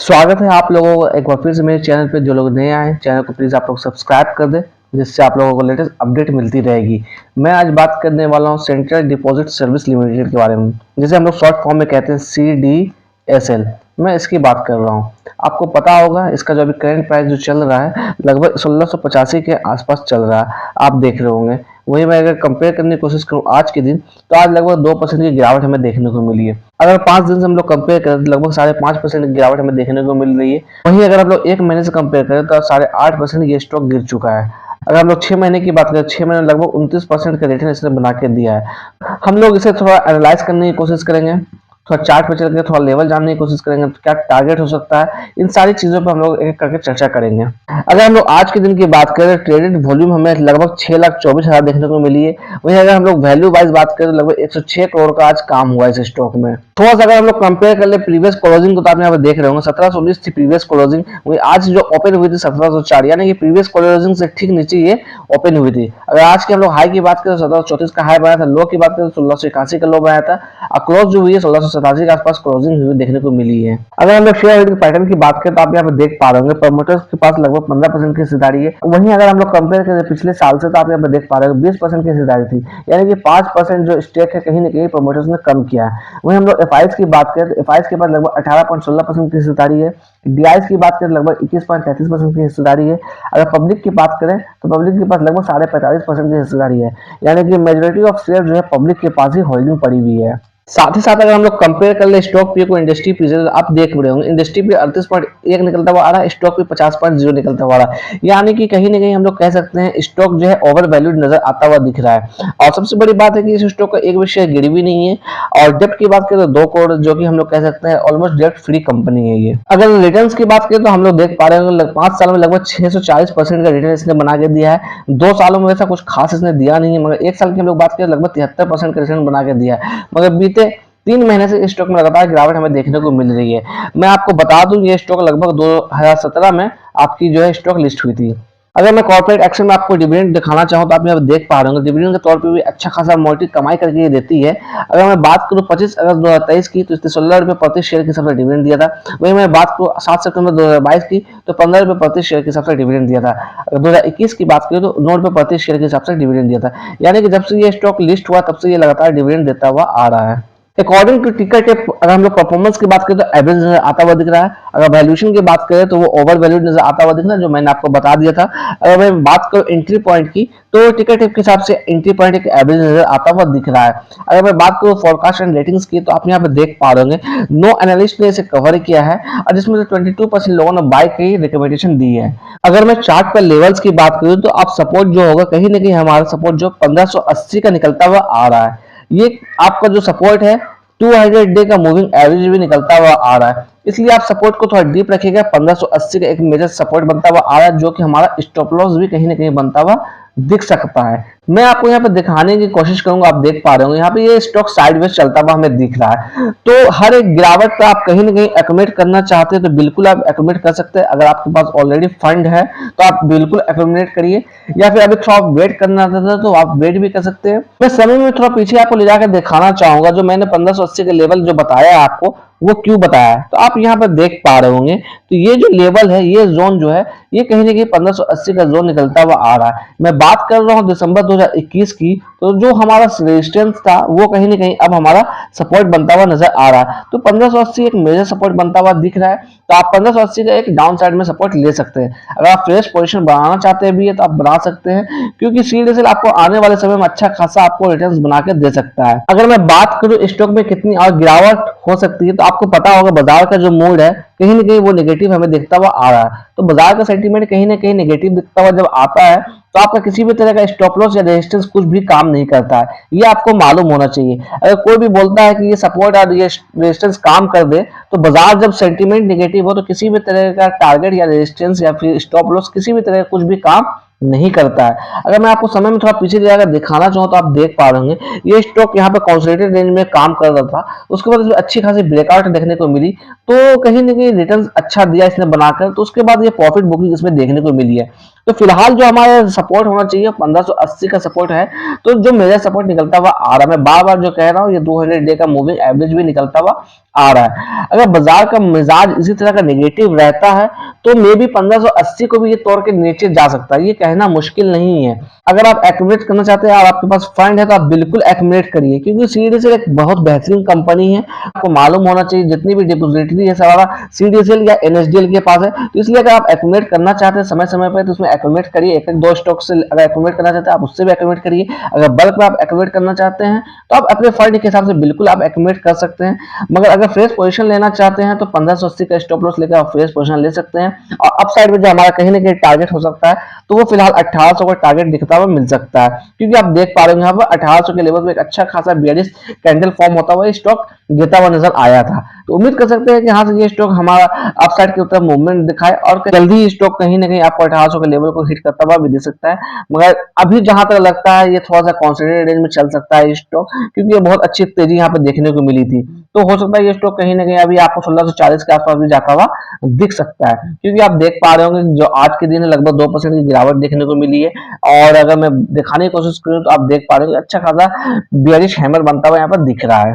स्वागत है आप लोगों को एक बार फिर से मेरे चैनल पे। जो लोग नए आए चैनल को प्लीज़ आप लोग सब्सक्राइब कर दें, जिससे आप लोगों को लेटेस्ट अपडेट मिलती रहेगी। मैं आज बात करने वाला हूँ सेंट्रल डिपॉजिट सर्विस लिमिटेड के बारे में, जिसे हम लोग शॉर्ट फॉर्म में कहते हैं CDSL। मैं इसकी बात कर रहा हूँ। आपको पता होगा इसका जो अभी करंट प्राइस जो चल रहा है लगभग 1685 के आसपास चल रहा है, आप देख रहे होंगे। वही मैं अगर कंपेयर करने की कोशिश करूँ आज के दिन, तो आज लगभग 2% की गिरावट हमें देखने को मिली है। अगर 5 दिन से हम लोग कंपेयर करें तो लगभग 5.5% की गिरावट हमें देखने को मिल रही है। वहीं अगर हम लोग 1 महीने से कंपेयर करें तो 8.5% ये स्टॉक गिर चुका है। अगर हम लोग 6 महीने की बात करें, 6 महीने लगभग 29% का रिटर्न इसने बना के दिया है। हम लोग इसे थोड़ा एनालाइज करने की कोशिश करेंगे, थोड़ा चार्ट पे चल के थोड़ा लेवल जानने की कोशिश करेंगे, तो क्या टारगेट हो सकता है, इन सारी चीजों पे हम लोग एक एक करके चर्चा करेंगे। अगर हम लोग आज के दिन की बात करें, ट्रेडेड वॉल्यूम हमें लगभग 6,24,000 देखने को मिली है। वहीं अगर हम लोग वैल्यू वाइज बात करें तो लगभग 106 करोड़ का आज काम हुआ इस स्टॉक में। थोड़ा सा अगर हम लोग कंपेयर कर ले प्रीवियस क्लोजिंग को, तो आप यहाँ पे देख रहे होंगे 1719 थी प्रीवियस क्लोजिंग। वही आज जो ओपन हुई थी 1704, यानी कि प्रीवियस क्लोजिंग से ठीक नीचे ये ओपन हुई थी। अगर आज की हम लोग हाई की बात करें तो 1734 का हाई बनाया था, लो की बात करें तो 1681 का लो बनाया था, और क्लोज जो हुई है 1687 के आसपास क्लोजिंग हुई देखने को मिली है। अगर हम लोग शेयर होल्डिंग पैटर्न की बात करें तो आप यहाँ पे देख पा रहे होंगे प्रमोटर्स के पास लगभग 15% की हिस्सेदारी है। वहीं अगर हम लोग कंपेयर करें पिछले साल से, तो आप यहाँ पे देख पा रहे हो 20% की हिस्सेदारी थी, यानी कि 5% जो स्टेक है कहीं ना कहीं प्रमोटर्स ने कम किया है। वहीं हम लोग एफआईज की बात करें तो एफआईज के पास लगभग 18.16% की हिस्सेदारी है। डीआईज की बात करें लगभग 21.33% की हिस्सेदारी है। अगर पब्लिक की बात करें तो पब्लिक के पास लगभग 45.5% की हिस्सेदारी है, यानी कि मेजोरिटी ऑफ शेयर जो है पब्लिक के पास ही होल्डिंग पड़ी हुई है। साथ ही साथ अगर हम लोग कंपेयर कर ले स्टॉक पे को इंडस्ट्री पे, आप देख रहे होंगे इंडस्ट्री पे 38.1 निकलता हुआ आ रहा है, स्टॉक पे 50.0 निकलता हुआ आ रहा है, यानी कि कहीं ना कहीं हम लोग कह सकते हैं स्टॉक जो है ओवर वैल्यूड नजर आता हुआ दिख रहा है। और सबसे बड़ी बात है कि इस स्टॉक का एक भी शेयर गिरी भी नहीं है। और डेप्ट की बात करें तो 2 करोड़, जो कि हम लोग कह सकते हैं ऑलमोस्ट डेप्ट फ्री कंपनी है ये। अगर रिटर्न की बात करें तो हम लोग देख पा रहे हैं 5 सालों में लगभग 640% का रिटर्न इसने बना के दिया है। 2 सालों में वैसा कुछ खास इसने दिया नहीं है, मगर 1 साल की हम लोग बात करें लगभग 73% का रिटर्न बना के दिया है। मगर बीते 3 महीने से इस स्टॉक में लगातार गिरावट हमें देखने को मिल रही है। मैं आपको बता दूं ये स्टॉक लगभग 2017 में आपकी जो है स्टॉक लिस्ट हुई थी। अगर मैं कॉर्पोरेट एक्शन में आपको डिविडेंड दिखाना चाहूँ तो आप यहाँ देख पा रहे होंगे डिविडेंड के तौर पे भी अच्छा खासा मोटी कमाई करके ये देती है। अगर मैं बात करूँ 25 अगस्त 2023 की, तो इसने 16 रुपये प्रति शेयर के हिसाब से डिविडेंड दिया था। वहीं मैं बात करूँ 7 सितंबर 2022 की, तो 15 रुपये प्रति शेयर के हिसाब से डिविडेंड दिया था। अगर 2021 की बात करें तो 9 रुपये प्रति शेयर के हिसाब से डिविडेंड दिया था। यानी कि जब से ये स्टॉक लिस्ट हुआ तब से ये लगातार डिविडेंड देता हुआ आ रहा है। अकॉर्डिंग टू टिकर टेप अगर हम लोग परफॉर्मेंस की बात करें तो एवरेज नजर आता हुआ दिख रहा है। अगर वैल्यूएशन की बात करें तो वो ओवर वैल्यूड नजर आता हुआ दिख रहा है, जो मैंने आपको बता दिया था। अगर मैं बात करूं एंट्री पॉइंट की, तो टिकर टेप के हिसाब से एंट्री पॉइंट एक एवरेज नजर आता हुआ दिख रहा है। अगर मैं बात करूं फोरकास्ट एंड रेटिंग्स की, तो आप यहाँ पे देख पा रहे होंगे नो एनालिस्ट ने इसे कवर किया है, और जिसमें से 22% लोगों ने बाय की रिकमेंडेशन दी है। अगर मैं चार्ट पर लेवल्स की बात करूं तो आप सपोर्ट जो होगा कहीं ना कहीं हमारा सपोर्ट जो 1580 का निकलता हुआ आ रहा है। ये आपका जो सपोर्ट है 200 डे का मूविंग एवरेज भी निकलता हुआ आ रहा है, इसलिए आप सपोर्ट को थोड़ा डीप रखिएगा। 1580 का एक मेजर सपोर्ट बनता हुआ आ रहा है, जो कि हमारा स्टॉप लॉस भी कहीं ना कहीं बनता हुआ दिख सकता है। मैं आपको यहाँ पे दिखाने की कोशिश करूंगा, आप देख पा रहे होंगे यहाँ पे ये स्टॉक साइडवेज चलता हुआ हमें दिख रहा है। तो हर एक गिरावट का आप कहीं ना कहीं एक्यूमुलेट करना चाहते हैं तो बिल्कुल आप एक्यूमुलेट कर सकते हैं। अगर आपके पास ऑलरेडी फंड है तो आप बिल्कुल एक्यूमुलेट करिए, या फिर अभी थोड़ा वेट करना चाहते हैं तो आप वेट भी कर सकते हैं। मैं समय में थोड़ा पीछे आपको ले जाकर दिखाना चाहूंगा, जो मैंने 1580 के लेवल जो बताया आपको वो क्यों बताया है, तो आप यहाँ पर देख पा रहे होंगे। तो ये जो लेवल है, ये जोन जो है, ये कहीं ना कहीं 1580 का जोन निकलता हुआ आ रहा है। मैं बात कर रहा हूँ दिसंबर 2021 की, तो जो हमारा रेजिस्टेंस था वो कहीं ना कहीं अब हमारा सपोर्ट बनता हुआ नजर आ रहा है। तो 1580 एक मेजर सपोर्ट बनता हुआ दिख रहा है, तो आप 1580 का एक डाउन साइड में सपोर्ट ले सकते हैं। अगर आप फ्रेश पोजीशन बनाना चाहते हैं भी है तो आप बना सकते हैं, क्योंकि सीडीएसएल आपको आने वाले समय में अच्छा खासा आपको रिटर्न्स बना के दे सकता है। अगर मैं बात करूँ स्टॉक में कितनी और गिरावट हो सकती है, तो आपको पता होगा बाजार का जो मूड है कहीं ना कहीं वो नेगेटिव हमें दिखता हुआ आ रहा है। तो बाजार का सेंटीमेंट कहीं ना कहीं नेगेटिव दिखता हुआ जब आता है, तो आपका किसी भी तरह का स्टॉप लॉस या रेजिस्टेंस कुछ भी काम नहीं करता है, ये आपको मालूम होना चाहिए। अगर कोई भी बोलता है कि ये सपोर्ट और ये रेजिस्टेंस काम कर दे, तो बाजार जब सेंटीमेंट नेगेटिव हो तो किसी भी तरह का टारगेट या रेजिस्टेंस या फिर स्टॉप लॉस किसी भी तरह का कुछ भी काम नहीं करता है। अगर मैं आपको समय में थोड़ा पीछे जाकर दिखाना चाहूँ तो आप देख पा रहे होंगे ये स्टॉक यहाँ पे कंसोलिडेटेड रेंज में काम कर रहा था, उसके बाद अच्छी खासी ब्रेकआउट देखने को मिली, तो कहीं ना कहीं रिटर्न अच्छा दिया इसने बनाकर, तो उसके बाद ये प्रॉफिट बुकिंग इसमें देखने को मिली है। तो फिलहाल जो हमारा सपोर्ट होना चाहिए 1580 का सपोर्ट है। तो जो मेरा सपोर्ट निकलता हुआ आ रहा है, मैं बार बार जो कह रहा हूँ, ये 200 डे का मूविंग एवरेज भी निकलता हुआ आ रहा है। अगर बाजार का मिजाज इसी तरह का नेगेटिव रहता है तो मे भी 1580 को भी ये तोड़ के नीचे जा सकता है, ये कहना मुश्किल नहीं है। अगर आप एक्यूमुलेट करना चाहते हैं और आपके पास फंड है तो आप बिल्कुल एक्यूमुलेट करिए, क्योंकि सीडीएसएल एक बहुत बेहतरीन कंपनी है। आपको मालूम होना चाहिए जितनी भी डिपोजिटरी है सारा सीडीएसएल या एनएसडीएल के पास है। तो इसलिए अगर आप एक्यूमुलेट करना चाहते हैं समय समय पर तो उसमें एक्यूमुलेट करिए। एक दो स्टॉक से अगर एक्यूमुलेट करना चाहते हैं आप उससे भी एक्यूमुलेट करिए। अगर बल्क में आप एक्यूमुलेट करना चाहते हैं तो आप अपने फंड के हिसाब से बिल्कुल आप एक्यूमुलेट कर सकते हैं। मगर अगर फ्रेश पोजीशन लेना चाहते हैं तो 1580 का स्टॉप लॉस लेकर आप फ्रेश पोजीशन ले सकते हैं। और अपसाइड में जो हमारा कहीं ना कहीं टारगेट हो सकता है तो वो फिलहाल 1800 का टारगेट दिखता हुआ मिल सकता है, क्योंकि आप देख पा रहे हैं यहाँ पर 1800 के लेवल पे एक अच्छा खासा बेयरिश कैंडल फॉर्म होता हुआ स्टॉक गिरता हुआ नजर आया था। तो उम्मीद कर सकते हैं कि यहाँ से ये स्टॉक हमारा अपसाइड की तरफ मूवमेंट दिखाए और जल्दी स्टॉक कहीं ना कहीं आपको 1800 के लेवल को हिट करता हुआ भी दे सकता है। मगर अभी जहां तक लगता है ये थोड़ा सा कॉन्सोलिडेटेड रेंज में चल सकता है स्टॉक, क्योंकि ये बहुत अच्छी तेजी यहाँ पे देखने को मिली थी। तो हो सकता है ये स्टॉक कहीं ना कहीं अभी आपको 1640 के आसपास भी जाता हुआ दिख सकता है, क्योंकि आप देख पा रहे होंगे जो आज के दिन लगभग 2% की गिरावट देखने को मिली है। और अगर मैं दिखाने की कोशिश करूं तो आप देख पा रहे हो अच्छा खासा बेयरिश हैमर बनता हुआ यहाँ पर दिख रहा है।